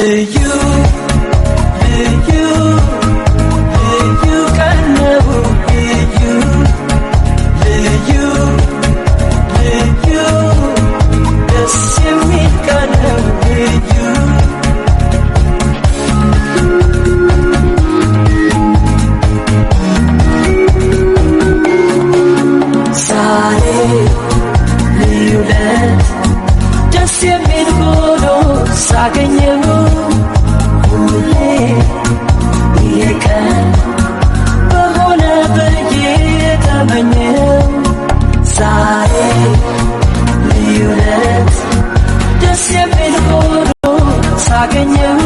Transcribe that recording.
ልዩ ልዩ ልዩ ቀን ነው ልዩ ልዩ ልዩ ደስ የሚል ቀን ነው ልዩ ዛሬ ልዩ ለት ደስ የሚል ሆኖ ሳገኘው ሁሌ የቀን በሆነ ብዬ ተመኘው ዛሬ ልዩ ለት ደስ የሚል ሆኖ ሳገኘው